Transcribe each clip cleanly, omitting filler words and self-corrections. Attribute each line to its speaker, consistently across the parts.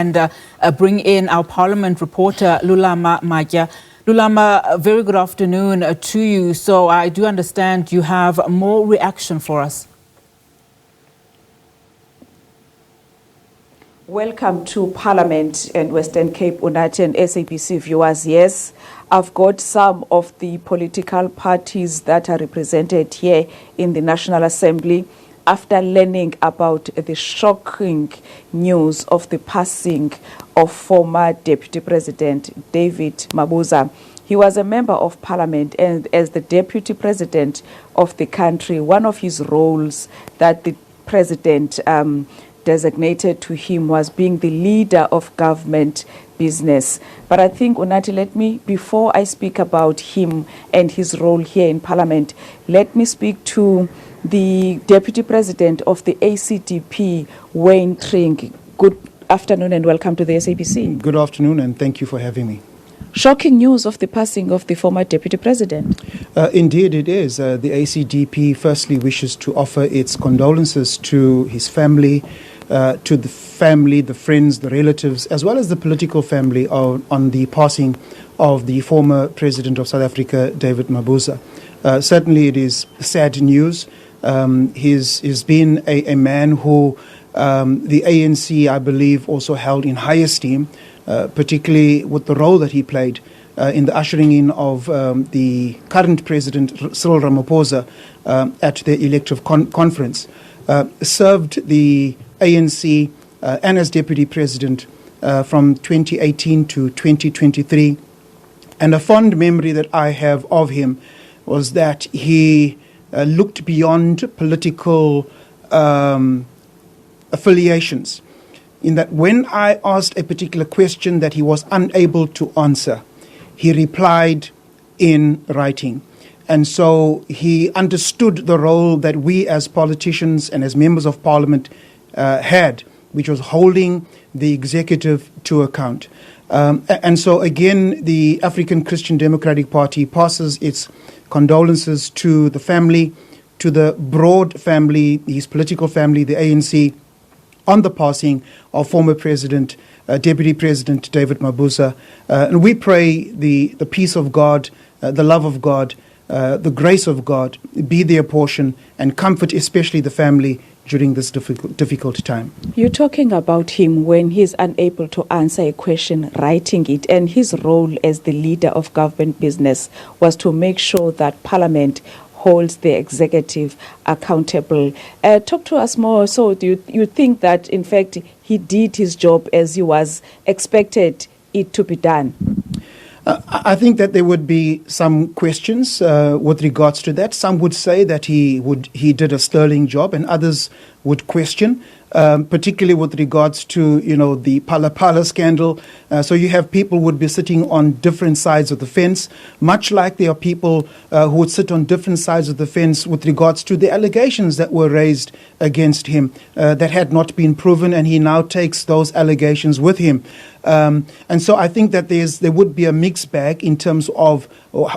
Speaker 1: and bring in our Parliament reporter, Lulama Matya. Lulama, a very good afternoon to you. So I do understand you have more reaction for us.
Speaker 2: Welcome to Parliament and Western Cape, Unati and SABC viewers. Yes, I've got some of the political parties that are represented here in the National Assembly after learning about the shocking news of the passing of former Deputy President David Mabuza. He was a member of Parliament, and as the Deputy President of the country, one of his roles that the President designated to him was being the leader of government business. But I think, Unati, let me, before I speak about him and his role here in Parliament, let me speak to the Deputy President of the ACDP, Wayne Tring. Good afternoon and welcome to the SABC.
Speaker 3: Good afternoon and thank you for having me.
Speaker 2: Shocking news of the passing of the former Deputy President.
Speaker 3: Indeed it is. The ACDP firstly wishes to offer its condolences to his family, to the family, the friends, the relatives, as well as the political family on the passing of the former President of South Africa, David Mabuza. Certainly it is sad news. He's been a man who the ANC, I believe, also held in high esteem, particularly with the role that he played in the ushering in of the current President, Cyril Ramaphosa, at the elective conference. Served the ANC and as Deputy President from 2018 to 2023. And a fond memory that I have of him was that he looked beyond political affiliations, in that when I asked a particular question that he was unable to answer, he replied in writing. And so he understood the role that we as politicians and as members of Parliament had, which was holding the executive to account. And so again, the African Christian Democratic Party passes its condolences to the family, to the broad family, his political family, the ANC, on the passing of former President, Deputy President David Mabuza. And we pray the peace of God, the love of God, the grace of God be their portion and comfort especially the family during this difficult time.
Speaker 2: You're talking about him when he's unable to answer a question, writing it, and his role as the leader of government business was to make sure that Parliament holds the executive accountable. Talk to us more. So do you think that, in fact, he did his job as he was expected it to be done?
Speaker 3: I think that there would be some questions with regards to that. Some would say that he did a sterling job, and others would question, particularly with regards to the Pala scandal. So you have people who would be sitting on different sides of the fence, much like there are people who would sit on different sides of the fence with regards to the allegations that were raised against him that had not been proven, and he now takes those allegations with him. And so I think that there would be a mixed bag in terms of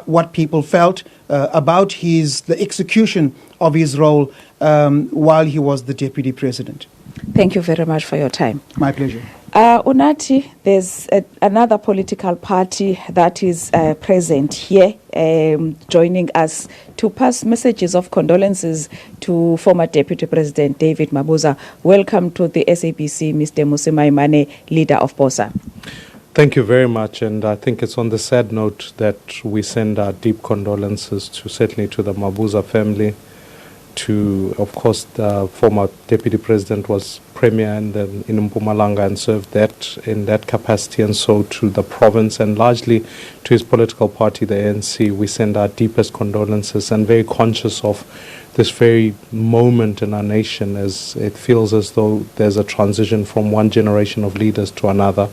Speaker 3: what people felt about the execution of his role while he was the Deputy President.
Speaker 2: Thank you very much for your time.
Speaker 3: My pleasure.
Speaker 2: Unati, there's another political party that is present here, joining us to pass messages of condolences to former Deputy President David Mabuza. Welcome to the SABC, Mr. Musimaimane, leader of Bosa.
Speaker 4: Thank you very much, and I think it's on the sad note that we send our deep condolences certainly to the Mabuza family, to, of course, the former Deputy President was Premier in Mpumalanga and served that in that capacity, and so to the province and largely to his political party, the ANC. We send our deepest condolences and very conscious of this very moment in our nation, as it feels as though there's a transition from one generation of leaders to another.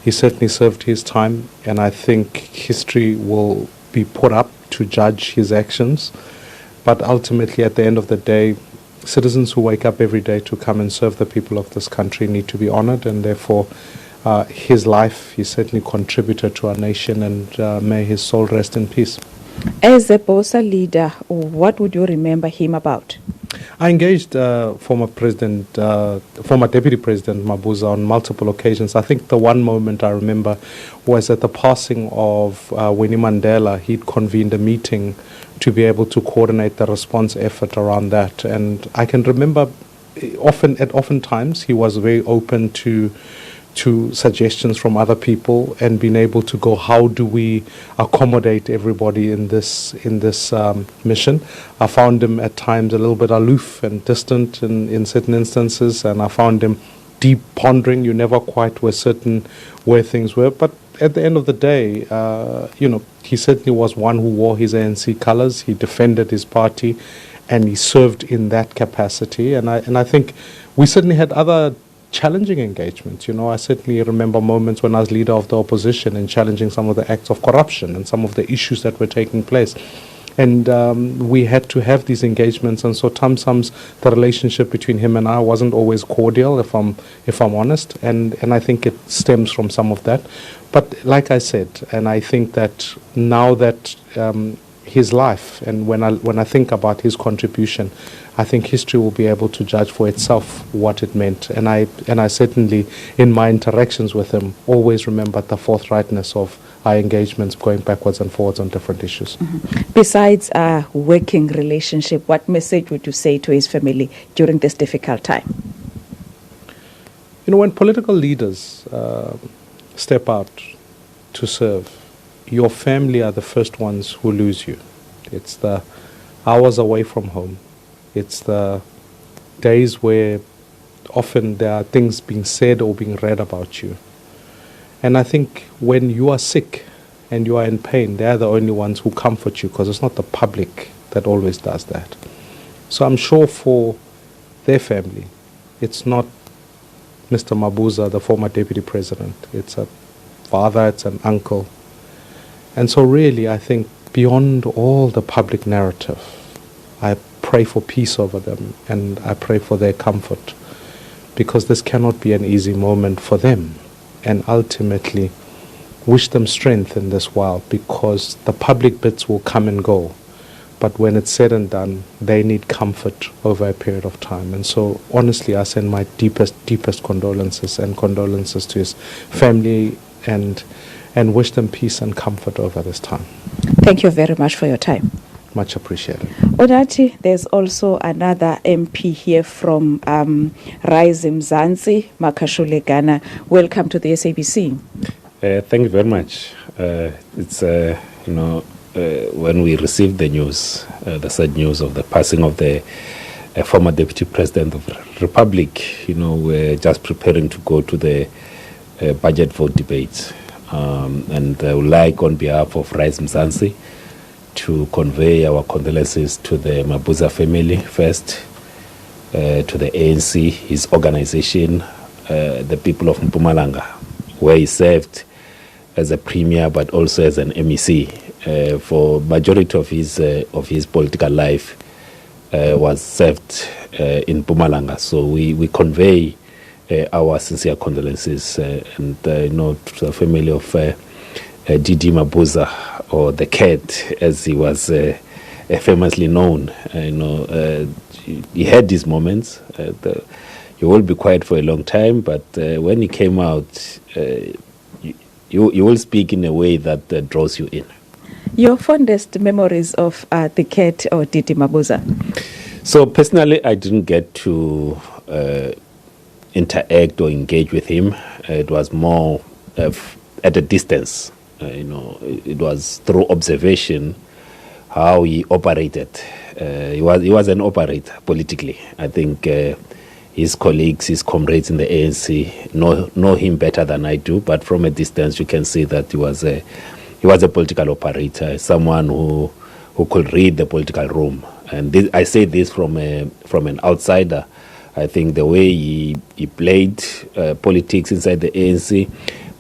Speaker 4: He certainly served his time, and I think history will be put up to judge his actions. But ultimately, at the end of the day, citizens who wake up every day to come and serve the people of this country need to be honored, and therefore his life, he certainly contributed to our nation, and may his soul rest in peace.
Speaker 2: As a Bosa leader, what would you remember him about?
Speaker 4: I engaged former Deputy President Mabuza on multiple occasions. I think the one moment I remember was at the passing of Winnie Mandela. He'd convened a meeting to be able to coordinate the response effort around that. And I can remember oftentimes he was very open to suggestions from other people and being able to go, how do we accommodate everybody in this mission? I found him at times a little bit aloof and distant in certain instances, and I found him deep pondering. You never quite were certain where things were, but at the end of the day, he certainly was one who wore his ANC colours. He defended his party, and he served in that capacity. And I think we certainly had other challenging engagements. I certainly remember moments when I was leader of the opposition and challenging some of the acts of corruption and some of the issues that were taking place. And we had to have these engagements, and so sometimes the relationship between him and I wasn't always cordial, if I'm honest, and I think it stems from some of that. But like I said, and I think that now that his life, and when I think about his contribution, I think history will be able to judge for itself what it meant. And I certainly, in my interactions with him, always remembered the forthrightness of our engagements going backwards and forwards on different issues.
Speaker 2: Mm-hmm. Besides our working relationship, what message would you say to his family during this difficult time?
Speaker 4: When political leaders step out to serve, your family are the first ones who lose you. It's the hours away from home. It's the days where often there are things being said or being read about you. And I think when you are sick and you are in pain, they are the only ones who comfort you, because it's not the public that always does that. So I'm sure for their family, it's not Mr. Mabuza, the former Deputy President. It's a father, it's an uncle. And so really, I think beyond all the public narrative, I pray for peace over them, and I pray for their comfort, because this cannot be an easy moment for them, and ultimately wish them strength in this while, because the public bits will come and go, but when it's said and done, they need comfort over a period of time. And so honestly, I send my deepest condolences to his family, and wish them peace and comfort over this time.
Speaker 2: Thank you very much for your time.
Speaker 4: Much appreciated.
Speaker 2: Odati, there's also another MP here from Mzansi, Makashule, Ghana. Welcome to the SABC.
Speaker 5: Thank you very much. It's when we received the news, the sad news of the passing of the former Deputy President of the Republic, we're just preparing to go to the budget vote debate. And I would like, on behalf of Mzansi, to convey our condolences to the Mabuza family first, to the ANC, his organization, the people of Mpumalanga, where he served as a premier but also as an MEC. For majority of his political life was served in Mpumalanga. So we convey our sincere condolences and to the family of Didi Mabuza, or the cat, as he was famously known. He had these moments. He will be quiet for a long time, but when he came out, you will speak in a way that draws you in.
Speaker 2: Your fondest memories of the cat or Didi Mabuza?
Speaker 5: So personally, I didn't get to interact or engage with him. It was more at a distance. It was through observation how he operated. He was an operator politically. I think his colleagues, his comrades in the ANC know him better than I do. But from a distance, you can see that he was a political operator, someone who could read the political room. And I say this from an outsider. I think the way he played politics inside the ANC,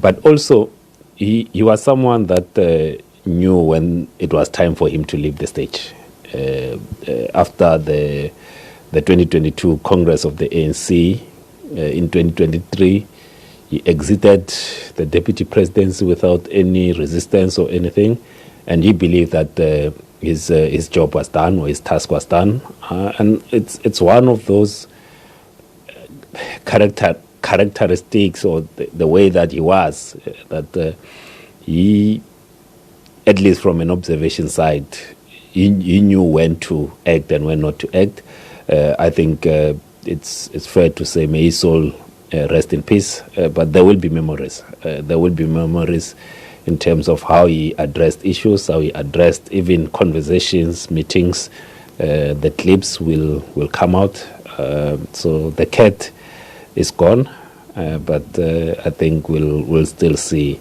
Speaker 5: but also he was someone that knew when it was time for him to leave the stage. After the 2022 Congress of the ANC in 2023, he exited the deputy presidency without any resistance or anything, and he believed that his job was done, or his task was done, and it's one of those characteristics, or the way that he was, that he, at least from an observation side, he knew when to act and when not to act. I think it's fair to say, may his soul rest in peace, but there will be memories. There will be memories in terms of how he addressed issues, how he addressed even conversations, meetings. The clips will come out. So the cat is gone, but I think we'll still see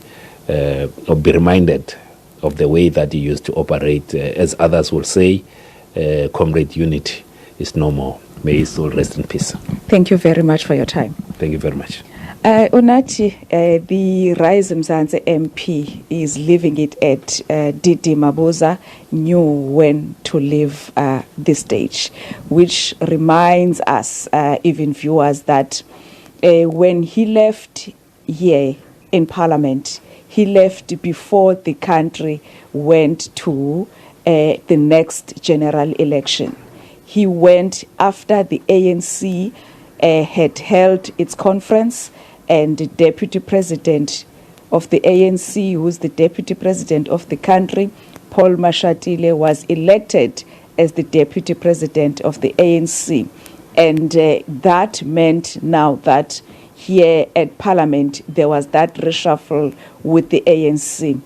Speaker 5: or be reminded of the way that he used to operate. As others will say, comrade unity is no more. May his soul rest in peace.
Speaker 2: Thank you very much for your time.
Speaker 5: Thank you very much.
Speaker 2: Unathi, the Rise Mzansi MP is leaving it at Deputy Mabuza knew when to leave the stage, which reminds us, even viewers, that when he left here in Parliament, he left before the country went to the next general election. He went after the ANC had held its conference, and the Deputy President of the ANC, who's the Deputy President of the country, Paul Mashatile, was elected as the Deputy President of the ANC. And that meant now that here at Parliament, there was that reshuffle with the ANC.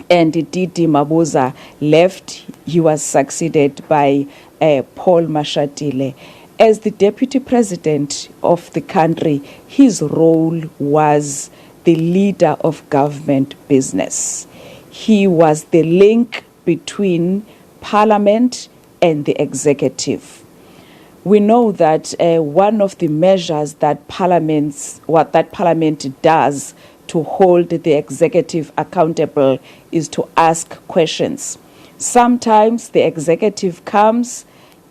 Speaker 2: And Deputy Mabuza left. He was succeeded by Paul Mashatile. As the Deputy President of the country, his role was the leader of government business. He was the link between Parliament and the executive. We know that one of the measures that Parliament does to hold the executive accountable is to ask questions. Sometimes the executive comes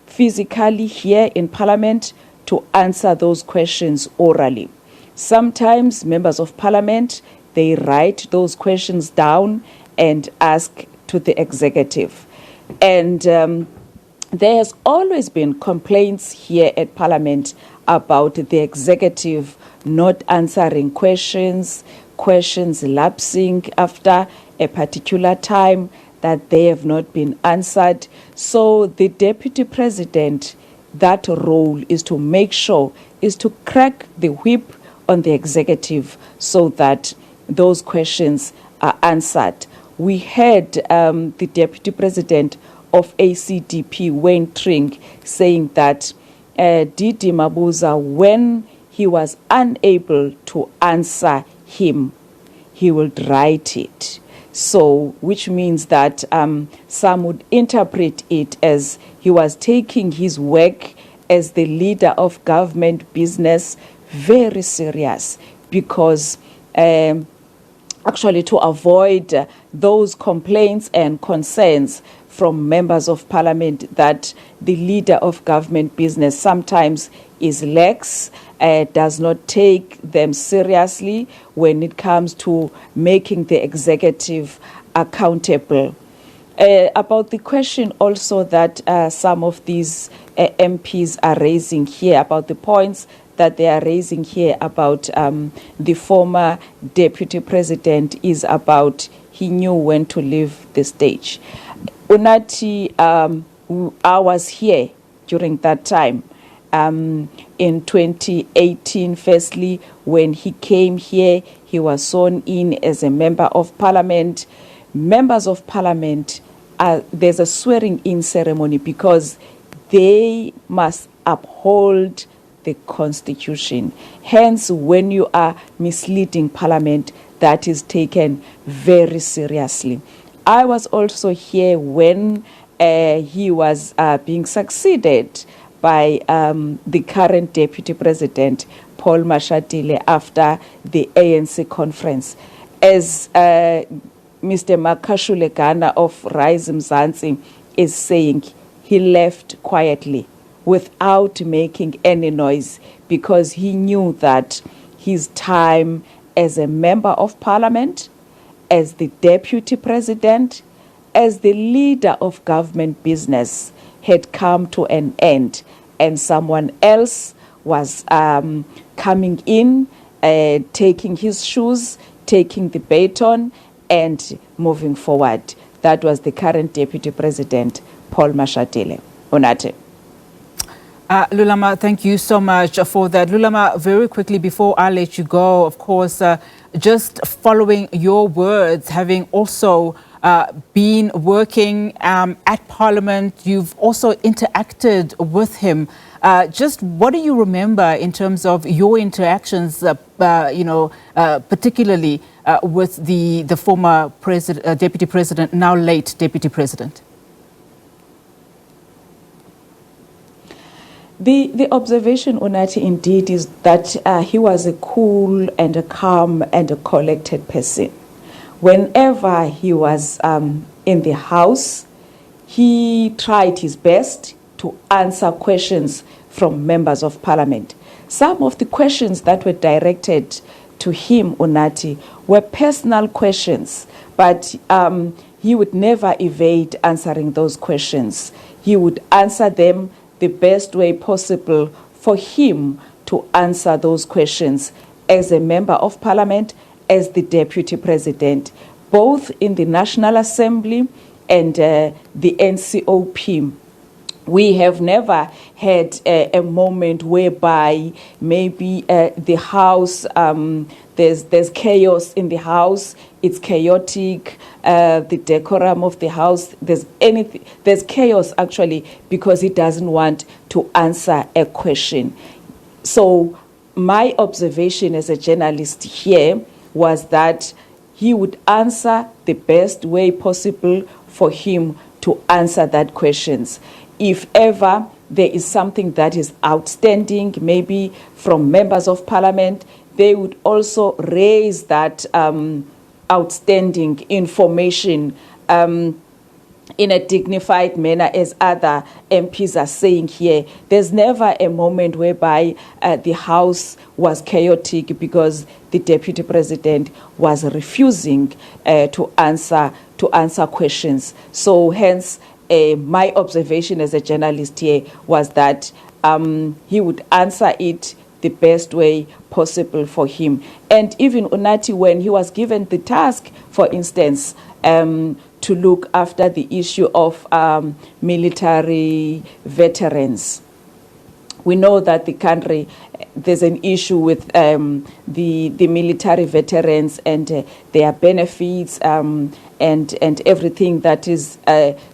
Speaker 2: physically here in Parliament to answer those questions orally. Sometimes members of Parliament, they write those questions down and ask to the executive. And there has always been complaints here at Parliament about the executive not answering questions lapsing after a particular time, that they have not been answered. So the Deputy President, that role is to make sure, is to crack the whip on the executive so that those questions are answered. We heard the Deputy President of ACDP, Wayne Trink, saying that Deputy Mabuza, when he was unable to answer him, he will write it. So, which means that some would interpret it as he was taking his work as the leader of government business very serious, because actually to avoid those complaints and concerns from members of Parliament that the leader of government business sometimes is lax, does not take them seriously when it comes to making the executive accountable. About the question also that some of these MPs are raising here, about the points that they are raising here about the former Deputy President, is about he knew when to leave the stage. Unathi, I was here during that time. In 2018, firstly, when he came here, he was sworn in as a member of Parliament. Members of Parliament, there's a swearing-in ceremony because they must uphold the Constitution. Hence, when you are misleading Parliament, that is taken very seriously. I was also here when he was being succeeded by the current Deputy President, Paul Mashatile, after the ANC conference. As Mr. Makashulegana of Rise Mzansi is saying, he left quietly without making any noise because he knew that his time as a member of Parliament, as the Deputy President, as the leader of government business had come to an end and someone else was coming in, taking his shoes, taking the baton and moving forward. That was the current Deputy President, Paul Mashatile. Onate.
Speaker 1: Lulama, thank you so much for that. Lulama, very quickly before I let you go, of course, just following your words, having also been working at Parliament, you've also interacted with him. Just what do you remember in terms of your interactions, particularly with the former Deputy President, now late Deputy President?
Speaker 2: The observation, Onati, indeed, is that he was a cool and a calm and a collected person. Whenever he was in the House, he tried his best to answer questions from members of Parliament. Some of the questions that were directed to him, Onati, were personal questions, but he would never evade answering those questions. He would answer them the best way possible for him to answer those questions as a member of Parliament, as the Deputy President, both in the National Assembly and the NCOP. We have never had a moment whereby maybe the House, there's chaos in the House, it's chaotic, the decorum of the House, there's chaos actually because he doesn't want to answer a question. So my observation as a journalist here was that he would answer the best way possible for him to answer that questions. If ever there is something that is outstanding, maybe from members of Parliament, they would also raise that outstanding information in a dignified manner, as other MPs are saying here. There's never a moment whereby the House was chaotic because the Deputy President was refusing to answer questions. So hence, my observation as a journalist here was that he would answer it the best way possible for him. And even Onati, when he was given the task, for instance, to look after the issue of military veterans. We know that the country, there's an issue with the military veterans and their benefits and everything that is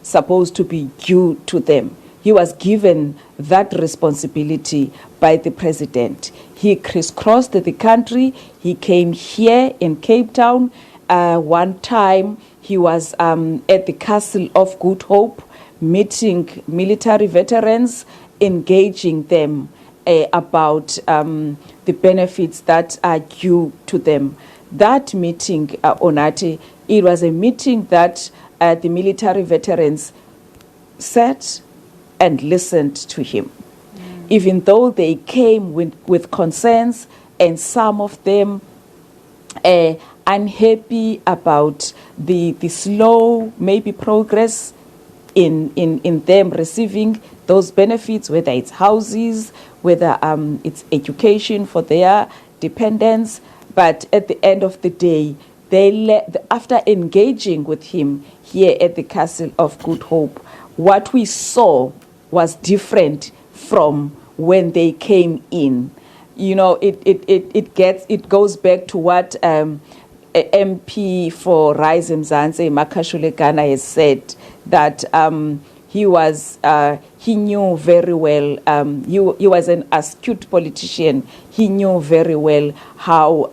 Speaker 2: supposed to be due to them. He was given that responsibility by the president. He crisscrossed the country. He came here in Cape Town. One time he was at the Castle of Good Hope, meeting military veterans, engaging them about the benefits that are due to them. That meeting, Onati, it was a meeting that the military veterans sat and listened to him. Even though they came with concerns and some of them unhappy about the slow maybe progress in them receiving those benefits, whether it's houses, whether it's education for their dependents. But at the end of the day, after engaging with him here at the Castle of Good Hope, what we saw was different from when they came in. You know, it goes back to what MP for Rise Mzansi, Makashule Ghana, has said, that he knew very well, he was an astute politician. He knew very well how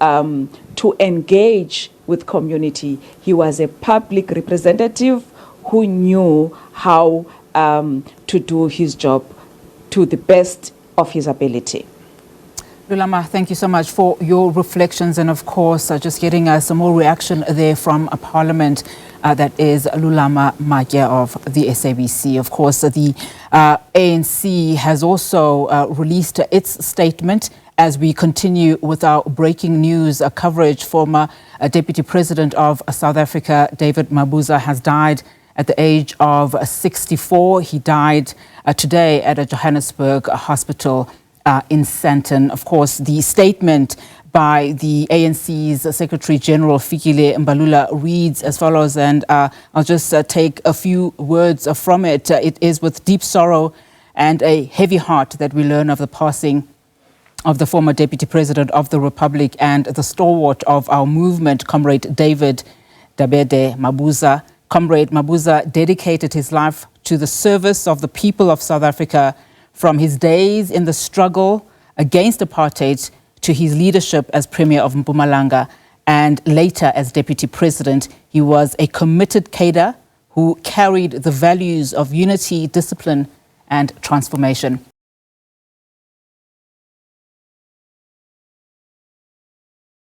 Speaker 2: to engage with community. He was a public representative who knew how to do his job to the best of his ability.
Speaker 1: Lulama, thank you so much for your reflections and, of course, just getting some more reaction there from Parliament. That is Lulama Magya of the SABC. Of course, the ANC has also released its statement as we continue with our breaking news coverage. Former Deputy President of South Africa, David Mabuza, has died at the age of 64. He died today at a Johannesburg hospital in Sandton. Of course, the statement by the ANC's Secretary General Fikile Mbalula reads as follows, and I'll just take a few words from it. It is with deep sorrow and a heavy heart that we learn of the passing of the former Deputy President of the Republic and the stalwart of our movement, Comrade David Mabuza. Comrade Mabuza dedicated his life to the service of the people of South Africa from his days in the struggle against apartheid to his leadership as Premier of Mpumalanga and later as Deputy President. He was a committed cadre who carried the values of unity, discipline and transformation.